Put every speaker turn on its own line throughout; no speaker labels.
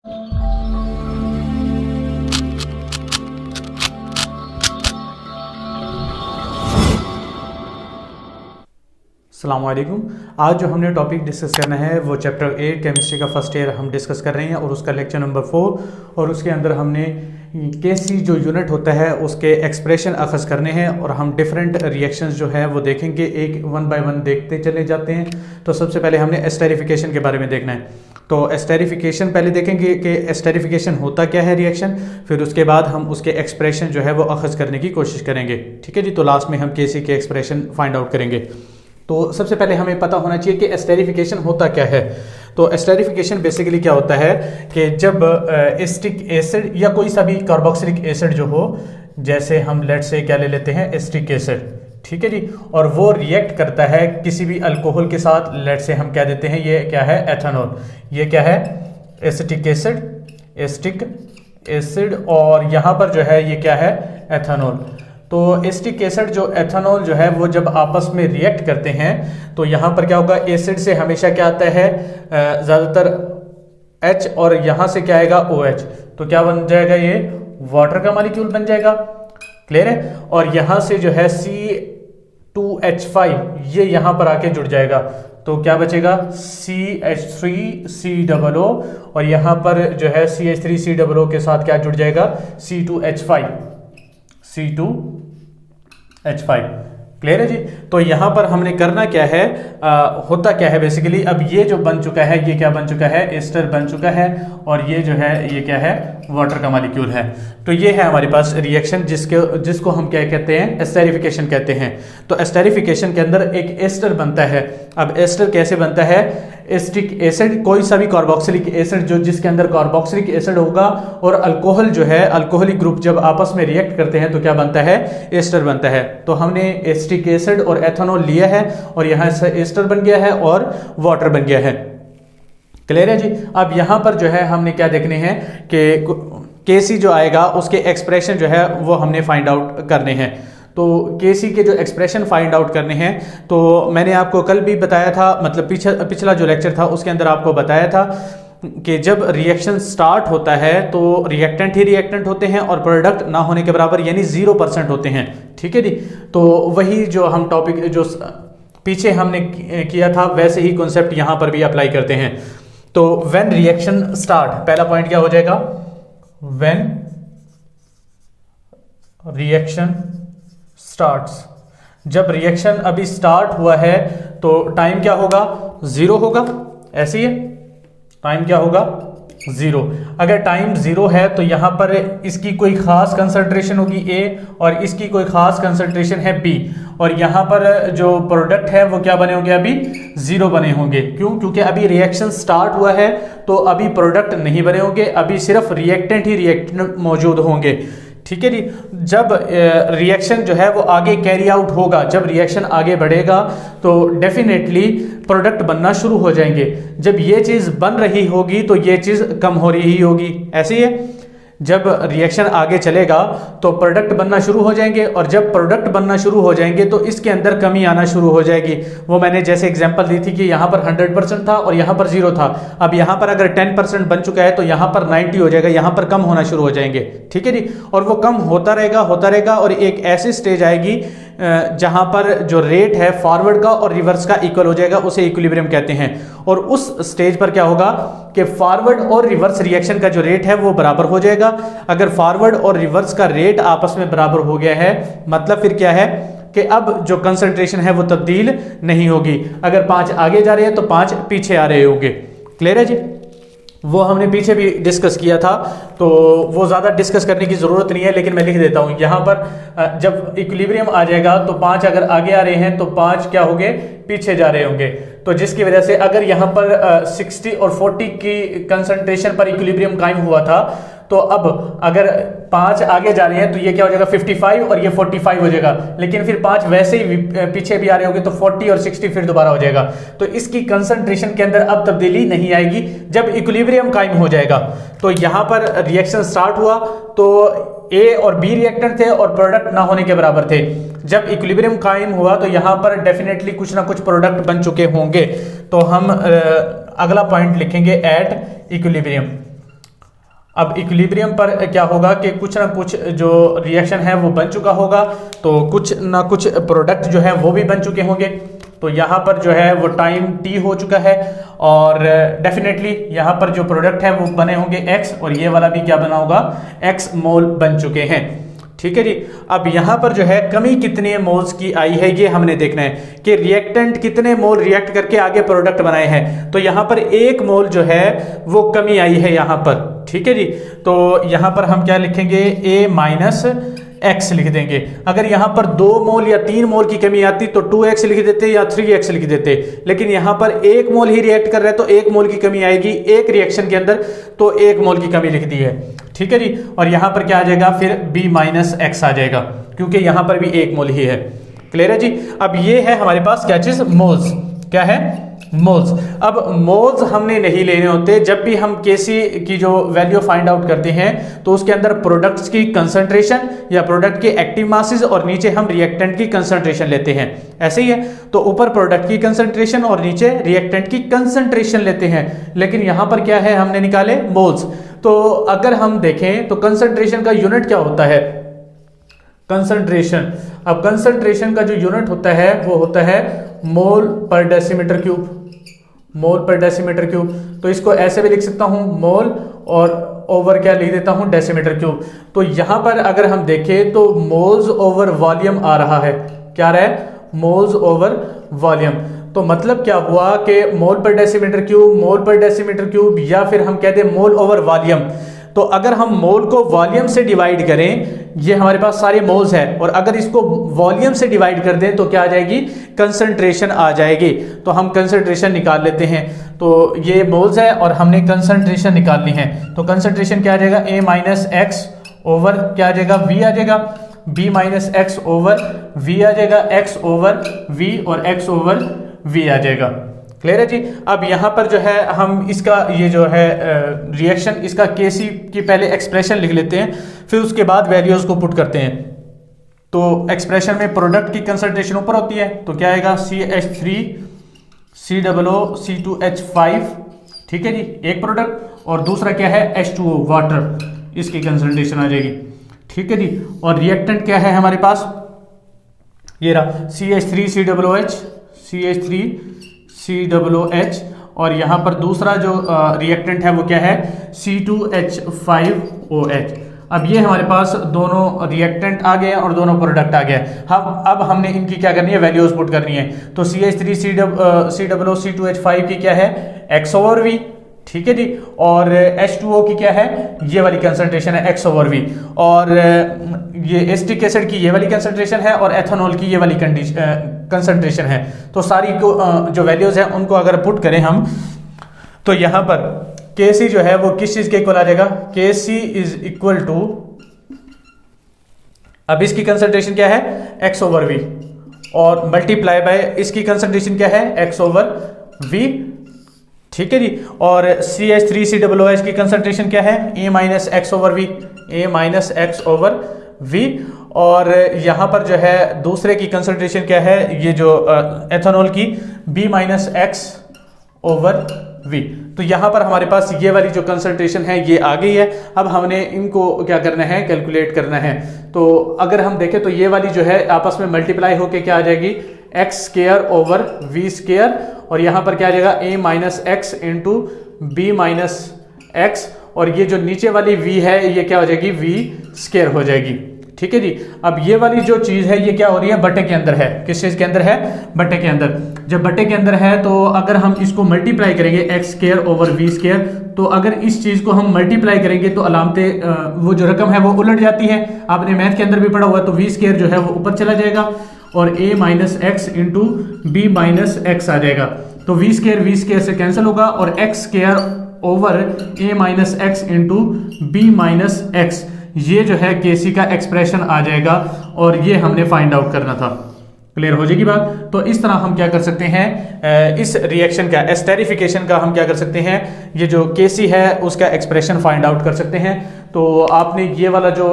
अस्सलामुअलैकुम। आज जो हमने टॉपिक डिस्कस करना है वो चैप्टर 8 केमिस्ट्री का फर्स्ट ईयर हम डिस्कस कर रहे हैं और उसका लेक्चर नंबर 4 और उसके अंदर हमने केसी जो यूनिट होता है उसके एक्सप्रेशन अखज़ करने हैं और हम डिफरेंट रिएक्शंस जो है वो देखेंगे, एक वन बाय वन देखते चले जाते हैं। तो सबसे पहले हमने एस्टेरिफिकेशन के बारे में देखना है। तो एस्टेरिफिकेशन पहले देखेंगे कि एस्टेरिफिकेशन होता क्या है रिएक्शन, फिर उसके बाद हम उसके एक्सप्रेशन जो है वो अखज़ करने की कोशिश करेंगे। ठीक है जी। तो लास्ट में हम केसी के एक्सप्रेशन फाइंड आउट करेंगे। तो सबसे पहले हमें पता होना चाहिए कि एस्टेरिफिकेशन होता क्या है। तो एस्टेरिफिकेशन बेसिकली क्या होता है कि जब एस्टिक एसिड या कोई सा भी कार्बोक्सिलिक एसिड जो हो, जैसे हम लेट से क्या ले लेते हैं एस्टिक एसिड, ठीक है जी, और वो रिएक्ट करता है किसी भी अल्कोहल के साथ। लेट से हम क्या देते हैं, ये क्या है एथेनॉल, ये क्या है एसिटिक एसिड, एस्टिक एसिड, और यहाँ पर जो है ये क्या है एथेनॉल। तो एस्टिक एसिड जो एथेनॉल जो है वो जब आपस में रिएक्ट करते हैं तो यहाँ पर क्या होगा, एसिड से हमेशा क्या आता है ज़्यादातर H और यहाँ से क्या आएगा OH, तो क्या बन जाएगा ये वाटर का मॉलिक्यूल बन जाएगा। क्लियर है। और यहाँ से जो है C2H5 ये यहाँ पर आके जुड़ जाएगा, तो क्या बचेगा CH3COO और यहाँ पर जो है CH3COO के साथ क्या जुड़ जाएगा C2H5। क्लियर है जी। तो यहाँ पर हमने करना क्या है, होता क्या है बेसिकली, अब ये जो बन चुका है ये क्या बन चुका है, एस्टर बन चुका है, और ये जो है ये क्या है वाटर का मॉलिक्यूल है। तो ये है हमारे पास रिएक्शन जिसको हम क्या कहते हैं एस्टेरिफिकेशन कहते हैं। तो एस्टेरिफिकेशन के अंदर एक एस्टर बनता है। अब एस्टर कैसे बनता है, एस्टिक एसिड कोई सा भी कार्बोक्सिलिक एसिड जो जिसके अंदर कार्बोक्सिलिक एसिड होगा और अल्कोहल जो है अल्कोहलिक ग्रुप जब आपस में रिएक्ट करते हैं तो क्या बनता है एस्टर बनता है। तो हमने एस्टिक एसिड और एथेनॉल लिया है और यहाँ से एस्टर बन गया है और वाटर बन गया है। क्लियर है जी। अब यहाँ पर जो है हमने क्या देखने हैं कि केसी जो आएगा उसके एक्सप्रेशन जो है वो हमने फाइंड आउट करने हैं। तो केसी के जो एक्सप्रेशन फाइंड आउट करने हैं, तो मैंने आपको कल भी बताया था, मतलब पिछला जो लेक्चर था उसके अंदर आपको बताया था कि जब रिएक्शन स्टार्ट होता है तो रिएक्टेंट ही रिएक्टेंट होते हैं और प्रोडक्ट ना होने के बराबर यानी 0% होते हैं। ठीक है जी। तो वही जो हम टॉपिक जो पीछे हमने किया था वैसे ही कॉन्सेप्ट यहाँ पर भी अप्लाई करते हैं। तो व्हेन रिएक्शन स्टार्ट, पहला पॉइंट क्या हो जाएगा, व्हेन रिएक्शन स्टार्ट्स, जब रिएक्शन अभी स्टार्ट हुआ है तो टाइम क्या होगा 0 होगा, ऐसे ही है, टाइम क्या होगा 0। अगर टाइम 0 है तो यहां पर इसकी कोई खास कंसंट्रेशन होगी A और इसकी कोई खास कंसंट्रेशन है B, और यहां पर जो प्रोडक्ट है वो क्या बने होंगे, अभी 0 बने होंगे। क्यों? क्योंकि अभी रिएक्शन स्टार्ट हुआ है तो अभी प्रोडक्ट नहीं बने होंगे, अभी सिर्फ रिएक्टेंट ही रिएक्टेंट मौजूद होंगे। ठीक है जी। जब रिएक्शन जो है वो आगे कैरी आउट होगा, जब रिएक्शन आगे बढ़ेगा तो डेफिनेटली प्रोडक्ट बनना शुरू हो जाएंगे। जब ये चीज़ बन रही होगी तो ये चीज़ कम हो रही होगी, ऐसे ही है। जब रिएक्शन आगे चलेगा तो प्रोडक्ट बनना शुरू हो जाएंगे, और जब प्रोडक्ट बनना शुरू हो जाएंगे तो इसके अंदर कमी आना शुरू हो जाएगी। वो मैंने जैसे एग्जांपल दी थी कि यहाँ पर 100% था और यहाँ पर 0 था। अब यहाँ पर अगर 10% बन चुका है तो यहाँ पर 90 हो जाएगा, यहाँ पर कम होना शुरू हो जाएंगे। ठीक है जी। और वो कम होता रहेगा और एक ऐसी स्टेज आएगी जहां पर जो रेट है फॉरवर्ड का और रिवर्स का इक्वल हो जाएगा, उसे इक्विलिब्रियम कहते हैं। और उस स्टेज पर क्या होगा कि फॉरवर्ड और रिवर्स रिएक्शन का जो रेट है वो बराबर हो जाएगा। अगर फॉरवर्ड और रिवर्स का रेट आपस में बराबर हो गया है मतलब फिर क्या है कि अब जो कंसंट्रेशन है वो तब्दील नहीं होगी। अगर 5 आगे जा रहे हैं तो 5 पीछे आ रहे होंगे। क्लियर है जी। वो हमने पीछे भी डिस्कस किया था, तो वो ज़्यादा डिस्कस करने की ज़रूरत नहीं है, लेकिन मैं लिख देता हूँ यहाँ पर। जब इक्विलिब्रियम आ जाएगा तो 5 अगर आगे आ रहे हैं तो 5 क्या होंगे, पीछे जा रहे होंगे। तो जिसकी वजह से अगर यहाँ पर 60 और 40 की कंसंट्रेशन पर इक्विलिब्रियम कायम हुआ था, तो अब अगर 5 आगे जा रहे हैं तो ये क्या हो जाएगा 55 और ये 45 हो जाएगा। लेकिन फिर 5 वैसे ही पीछे भी आ रहे होंगे तो 40 और 60 फिर दोबारा हो जाएगा। तो इसकी कंसंट्रेशन के अंदर अब तब्दीली नहीं आएगी जब इक्विलिब्रियम कायम हो जाएगा। तो यहाँ पर रिएक्शन स्टार्ट हुआ तो A और B रिएक्टेंट थे और प्रोडक्ट ना होने के बराबर थे। जब इक्विलिब्रियम कायम हुआ तो यहाँ पर डेफिनेटली कुछ ना कुछ प्रोडक्ट बन चुके होंगे। तो हम अगला पॉइंट लिखेंगे एट इक्विलिब्रियम। अब इक्विलिब्रियम पर क्या होगा कि कुछ ना कुछ जो रिएक्शन है वो बन चुका होगा, तो कुछ ना कुछ प्रोडक्ट जो है वो भी बन चुके होंगे। तो यहाँ पर जो है वो टाइम t हो चुका है और डेफिनेटली यहाँ पर जो प्रोडक्ट है वो बने होंगे x, और ये वाला भी क्या बना होगा, x मोल बन चुके हैं। ठीक है जी। अब यहाँ पर जो है कमी कितने मोल्स की आई है ये हमने देखना है कि रिएक्टेंट कितने मोल रिएक्ट करके आगे प्रोडक्ट बनाए हैं। तो यहाँ पर 1 मोल जो है वो कमी आई है यहाँ पर। ठीक है जी। तो यहाँ पर हम क्या लिखेंगे, a माइनस x लिख देंगे। अगर यहाँ पर 2 मोल या 3 मोल की कमी आती तो 2x लिख देते या 3x लिख देते, लेकिन यहाँ पर 1 मोल ही रिएक्ट कर रहा है तो 1 मोल की कमी आएगी एक रिएक्शन के अंदर, तो 1 मोल की कमी लिख दी है। ठीक है जी। और यहाँ पर क्या आ जाएगा, फिर b माइनस x आ जाएगा, क्योंकि यहाँ पर भी 1 मोल ही है। क्लियर है जी। अब ये है हमारे पास क्या चीज, मोल्स। क्या है, मोल्स। अब मोल्स हमने नहीं लेने होते। जब भी हम केसी की जो वैल्यू फाइंड आउट करते हैं तो उसके अंदर प्रोडक्ट्स की कंसंट्रेशन या प्रोडक्ट के एक्टिव मासेस और नीचे हम रिएक्टेंट की कंसंट्रेशन लेते हैं। ऐसे ही है, तो ऊपर प्रोडक्ट की कंसंट्रेशन और नीचे रिएक्टेंट की कंसंट्रेशन लेते हैं, लेकिन यहां पर क्या है, हमने निकाले मोल्स। तो अगर हम देखें तो कंसंट्रेशन का यूनिट क्या होता है, कंसंट्रेशन। अब कंसंट्रेशन का जो यूनिट होता है वो होता है मोल पर डेसीमीटर क्यूब, मोल पर डेसीमीटर क्यूब। तो इसको ऐसे भी लिख सकता हूं, मोल और ओवर क्या लिख देता हूं, डेसीमीटर क्यूब। तो यहां पर अगर हम देखें तो मोल्स ओवर वॉल्यूम आ रहा है। क्या रहा है, मोल्स ओवर वॉल्यूम। तो मतलब क्या हुआ कि मोल पर डेसीमीटर क्यूब, मोल पर डेसीमीटर क्यूब, या फिर हम कहते हैं मोल ओवर वॉल्यूम। तो अगर हम मोल को वॉल्यूम से डिवाइड करें, ये हमारे पास सारे मोल्स हैं, और अगर इसको वॉल्यूम से डिवाइड कर दें तो क्या आ जाएगी, कंसंट्रेशन आ जाएगी। तो हम कंसंट्रेशन निकाल लेते हैं। तो ये मोल्स है और हमने कंसंट्रेशन निकालनी है। तो कंसंट्रेशन क्या आ जाएगा, a माइनस एक्स ओवर क्या आ जाएगा, v आ जाएगा, b minus x over v आ जाएगा, x ओवर v और x ओवर v आ जाएगा। क्लियर है जी। अब यहाँ पर जो है हम इसका ये जो है रिएक्शन, इसका केसी की पहले एक्सप्रेशन लिख लेते हैं, फिर उसके बाद वैल्यूज को पुट करते हैं। तो एक्सप्रेशन में प्रोडक्ट की कंसंट्रेशन ऊपर होती है, तो क्या आएगा, CH3 COO C2H5। ठीक है जी, एक प्रोडक्ट, और दूसरा क्या है, H2O वाटर, इसकी कंसंट्रेशन आ जाएगी। ठीक है जी। और रिएक्टेंट क्या है हमारे पास, ये रहा CH3 COOH, और यहाँ पर दूसरा जो रिएक्टेंट है वो क्या है, C2H5OH। अब ये हमारे पास दोनों रिएक्टेंट आ गए और दोनों प्रोडक्ट आ गए। अब हमने इनकी क्या करनी है, वैल्यूज पुट करनी है। तो CH3 C2H5 की क्या है, x ओवर v। ठीक है जी। और H2O की क्या है, ये वाली कंसंट्रेशन है, x ओवर v। और ये एसिटिक एसिड की ये वाली कंसंट्रेशन है, और एथेनॉल की ये वाली कंसंट्रेशन है। तो सारी को जो वैल्यूज हैं उनको अगर पुट करें हम, तो यहाँ पर Kc जो है वो किस चीज के इक्वल आ जाएगा, Kc इज इक्वल टू, अब इसकी कंसंट्रेशन क्या है, x ओवर v, और मल्टीप्लाई बाय इसकी कंसंट्रेशन क्या है, x ओवर v। ठीक है जी। और CH3 COOH की कंसंट्रेशन क्या है, a minus x over v, a minus x over v। और यहाँ पर जो है दूसरे की कंसंट्रेशन क्या है, ये जो एथेनॉल की, b minus x over v। तो यहाँ पर हमारे पास ये वाली जो कंसंट्रेशन है ये आ गई है। अब हमने इनको क्या करना है, कैलकुलेट करना है। तो अगर हम देखें तो ये वाली जो है आपस में मल्टीप्लाई होके क्या आ जाएगी, x square over v square, और यहाँ पर क्या आ जाएगा, a minus x into B minus x, और ये जो नीचे वाली v है ये क्या हो जाएगी, v स्क्वायर हो जाएगी। ठीक है जी। अब ये वाली जो चीज है ये क्या हो रही है, बटे के अंदर है। किस चीज के अंदर है, बटे के अंदर। जब बटे के अंदर है तो अगर हम इसको मल्टीप्लाई करेंगे x square over v square, तो अगर इस चीज को हम मल्टीप्लाई करेंगे तो अलामतें वो जो रकम है वो उलट जाती है। आपने मैथ के अंदर भी पढ़ा हुआ, तो वी स्क्वायर जो है वो ऊपर चला जाएगा और a minus x into B minus X आ जाएगा। तो वी स्क्वायर से कैंसिल होगा, और X square over a minus x into B minus X, ये जो है केसी का एक्सप्रेशन आ जाएगा, और ये हमने फाइंड आउट करना था। क्लियर हो जाएगी बात। तो इस तरह हम क्या कर सकते हैं, इस रिएक्शन का, एस्टेरिफिकेशन का हम क्या कर सकते हैं, ये जो केसी है उसका एक्सप्रेशन फाइंड आउट कर सकते हैं। तो आपने ये वाला जो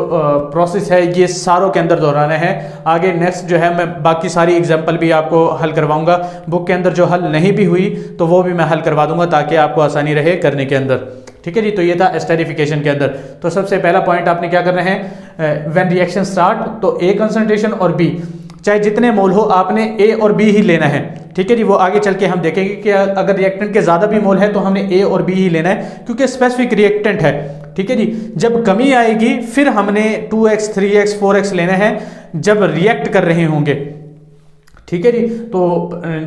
प्रोसेस है ये सारों के अंदर दोहराना है। आगे नेक्स्ट जो है मैं बाकी सारी एग्जांपल भी आपको हल करवाऊंगा। बुक के अंदर जो हल नहीं भी हुई तो वो भी मैं हल करवा दूंगा, ताकि आपको आसानी रहे करने के अंदर। ठीक है जी। तो ये था एस्टेरिफिकेशन के अंदर। तो सबसे पहला पॉइंट आपने क्या करना है, व्हेन रिएक्शन स्टार्ट, तो ए कंसंट्रेशन और बी, चाहे जितने मोल हो आपने ए और बी ही लेना है, ठीक है जी। वो आगे चल के हम देखेंगे कि अगर रिएक्टेंट के ज्यादा भी मोल है तो हमने ए और बी ही लेना है, क्योंकि स्पेसिफिक रिएक्टेंट है, ठीक है जी। जब कमी आएगी फिर हमने 2x 3x 4x लेना है जब रिएक्ट कर रहे होंगे, ठीक है जी। तो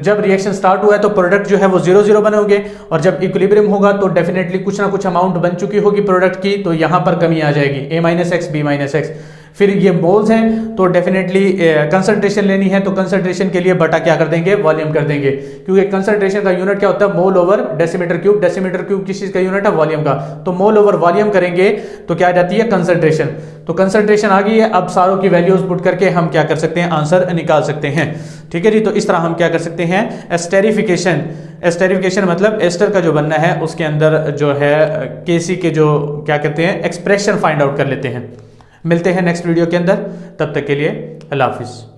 जब रिएक्शन स्टार्ट हुआ है तो प्रोडक्ट जो है वो 0 0 बने होंगे, और जब इक्विलिब्रियम होगा तो डेफिनेटली कुछ ना कुछ अमाउंट बन चुकी होगी प्रोडक्ट की, तो यहां पर कमी आ जाएगी, a-x b-x। फिर ये मोल्स हैं तो डेफिनेटली कंसंट्रेशन लेनी है, तो कंसंट्रेशन के लिए बटा क्या कर देंगे, वॉल्यूम कर देंगे, क्योंकि कंसंट्रेशन का यूनिट क्या होता है, mole over decimetre cube. Decimetre cube किस चीज का यूनिट है, वॉल्यूम का। तो मोल ओवर वॉल्यूम करेंगे तो क्या आ जाती है, कंसंट्रेशन। तो कंसंट्रेशन आ गई है, अब सारों की वैल्यूज पुट करके हम क्या कर सकते हैं, आंसर निकाल सकते हैं, ठीक है जी। तो इस तरह हम क्या कर सकते हैं, एस्टेरिफिकेशन। एस्टेरिफिकेशन मतलब एस्टर का जो बनना है उसके अंदर जो है केसी के जो क्या कहते हैं, एक्सप्रेशन फाइंड आउट कर लेते हैं। मिलते हैं नेक्स्ट वीडियो के अंदर, तब तक के लिए अल्लाह हाफिज़।